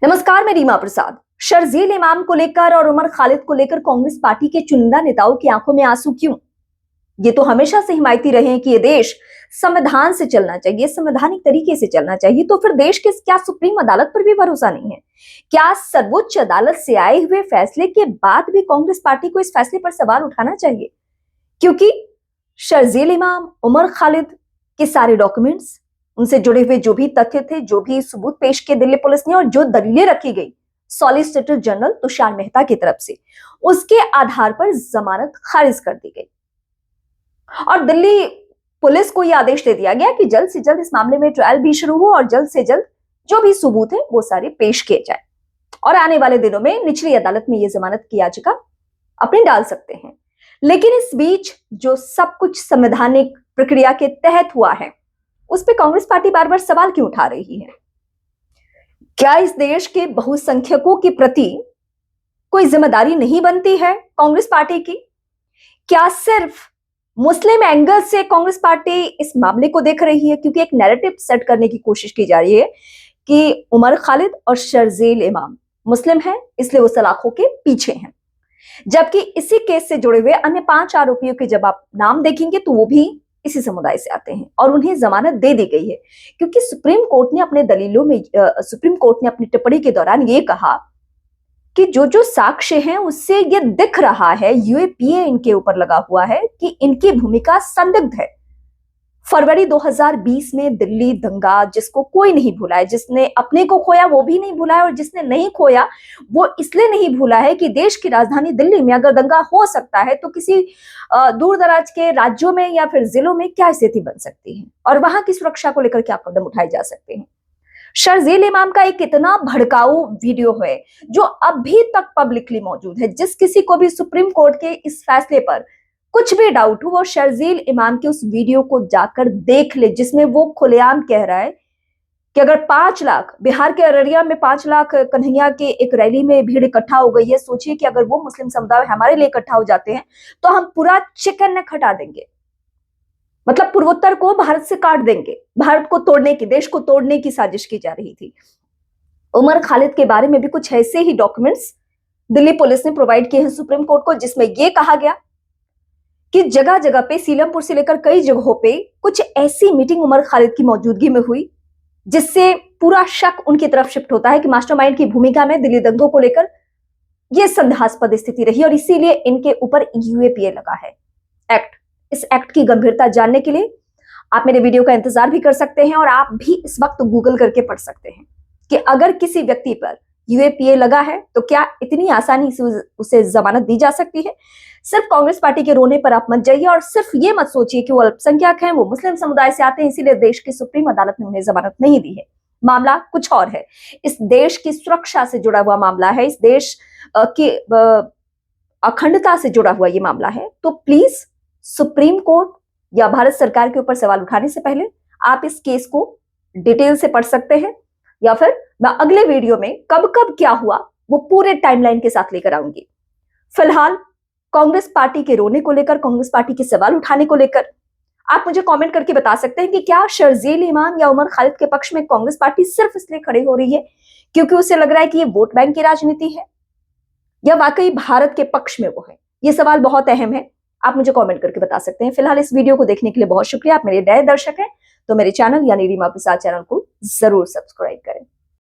नमस्कार, मैं रीमा प्रसाद। शर्जील इमाम को लेकर और उमर खालिद को लेकर कांग्रेस पार्टी के चुनिंदा नेताओं की आंखों में आंसू क्यों? ये तो हमेशा से हिमायती रहे हैं कि ये देश संविधान से चलना चाहिए, संवैधानिक तरीके से चलना चाहिए। तो फिर देश के क्या सुप्रीम अदालत पर भी भरोसा नहीं है? क्या सर्वोच्च अदालत से आए हुए फैसले के बाद भी कांग्रेस पार्टी को इस फैसले पर सवाल उठाना चाहिए? क्योंकि शर्जील इमाम, उमर खालिद के सारे डॉक्यूमेंट्स, उनसे जुड़े हुए जो भी तथ्य थे, जो भी सबूत पेश किए दिल्ली पुलिस ने और जो दलीलें रखी गई सॉलिसिटर जनरल तुषार मेहता की तरफ से, उसके आधार पर जमानत खारिज कर दी गई और दिल्ली पुलिस को यह आदेश दे दिया गया कि जल्द से जल्द इस मामले में ट्रायल भी शुरू हो और जल्द से जल्द जो भी सबूत है वो सारे पेश किए जाए और आने वाले दिनों में निचली अदालत में यह जमानत की याचिका अपनी डाल सकते हैं। लेकिन इस बीच जो सब कुछ संवैधानिक प्रक्रिया के तहत हुआ है, उस पर कांग्रेस पार्टी बार बार सवाल क्यों उठा रही है? क्या इस देश के बहुसंख्यकों के प्रति कोई जिम्मेदारी नहीं बनती है कांग्रेस पार्टी की? क्या सिर्फ मुस्लिम एंगल से कांग्रेस पार्टी इस मामले को देख रही है? क्योंकि एक नैरेटिव सेट करने की कोशिश की जा रही है कि उमर खालिद और शर्जील इमाम मुस्लिम हैं, इसलिए वो सलाखों के पीछे हैं। जबकि इसी केस से जुड़े हुए अन्य 5 आरोपियों के जब आप नाम देखेंगे तो वो भी इसी समुदाय से आते हैं और उन्हें जमानत दे दी गई है, क्योंकि सुप्रीम कोर्ट ने अपने दलीलों में सुप्रीम कोर्ट ने अपनी टिप्पणी के दौरान ये कहा कि जो जो साक्ष्य हैं उससे ये दिख रहा है, यूएपीए इनके ऊपर लगा हुआ है कि इनकी भूमिका संदिग्ध है। फरवरी 2020 में दिल्ली दंगा, जिसको कोई नहीं भूला है, जिसने अपने को खोया वो भी नहीं भूला है और जिसने नहीं खोया वो इसलिए नहीं भूला है कि देश की राजधानी दिल्ली में अगर दंगा हो सकता है तो किसी दूर दराज के राज्यों में या फिर जिलों में क्या स्थिति बन सकती है और वहां की सुरक्षा को लेकर क्या कदम उठाए जा सकते हैं। शर्जील इमाम का एक इतना भड़काऊ वीडियो है जो अभी तक पब्लिकली मौजूद है। जिस किसी को भी सुप्रीम कोर्ट के इस फैसले पर कुछ भी डाउट हो, वो शर्जील इमाम के उस वीडियो को जाकर देख ले, जिसमें वो खुलेआम कह रहा है कि अगर 5 लाख, बिहार के अररिया में 5 लाख कन्हैया के एक रैली में भीड़ इकट्ठा हो गई है, सोचिए कि अगर वो मुस्लिम समुदाय हमारे लिए इकट्ठा हो जाते हैं तो हम पूरा चिकन नेक हटा देंगे, मतलब पूर्वोत्तर को भारत से काट देंगे। भारत को तोड़ने की, देश को तोड़ने की साजिश की जा रही थी। उमर खालिद के बारे में भी कुछ ऐसे ही डॉक्यूमेंट्स दिल्ली पुलिस ने प्रोवाइड किए हैं सुप्रीम कोर्ट को, जिसमें यह कहा गया कि जगह जगह पे, सीलमपुर से लेकर कई जगहों पे कुछ ऐसी मीटिंग उमर खालिद की मौजूदगी में हुई जिससे पूरा शक उनकी तरफ शिफ्ट होता है कि मास्टरमाइंड की भूमिका में दिल्ली दंगों को लेकर यह संदेहास्पद स्थिति रही और इसीलिए इनके ऊपर यूएपीए लगा है एक्ट। इस एक्ट की गंभीरता जानने के लिए आप मेरे वीडियो का इंतजार भी कर सकते हैं और आप भी इस वक्त गूगल करके पढ़ सकते हैं कि अगर किसी व्यक्ति पर यूएपीए लगा है तो क्या इतनी आसानी से उसे जमानत दी जा सकती है? सिर्फ कांग्रेस पार्टी के रोने पर आप मत जाइए और सिर्फ ये मत सोचिए कि वो अल्पसंख्यक हैं, वो मुस्लिम समुदाय से आते हैं, इसीलिए देश की सुप्रीम अदालत ने उन्हें जमानत नहीं दी है। मामला कुछ और है। इस देश की सुरक्षा से जुड़ा हुआ मामला है, इस देश की अखंडता से जुड़ा हुआ ये मामला है। तो प्लीज सुप्रीम कोर्ट या भारत सरकार के ऊपर सवाल उठाने से पहले आप इस केस को डिटेल से पढ़ सकते हैं, या फिर मैं अगले वीडियो में कब कब क्या हुआ वो पूरे टाइमलाइन के साथ लेकर आऊंगी। फिलहाल कांग्रेस पार्टी के रोने को लेकर, कांग्रेस पार्टी के सवाल उठाने को लेकर आप मुझे कमेंट करके बता सकते हैं कि क्या शर्जील इमाम या उमर खालिद के पक्ष में कांग्रेस पार्टी सिर्फ इसलिए खड़ी हो रही है क्योंकि उसे लग रहा है कि ये वोट बैंक की राजनीति है, या वाकई भारत के पक्ष में वो है? ये सवाल बहुत अहम है, आप मुझे कमेंट करके बता सकते हैं। फिलहाल इस वीडियो को देखने के लिए बहुत शुक्रिया। आप मेरे नए दर्शक हैं तो मेरे चैनल यानी रीमा प्रसाद चैनल को जरूर सब्सक्राइब करें।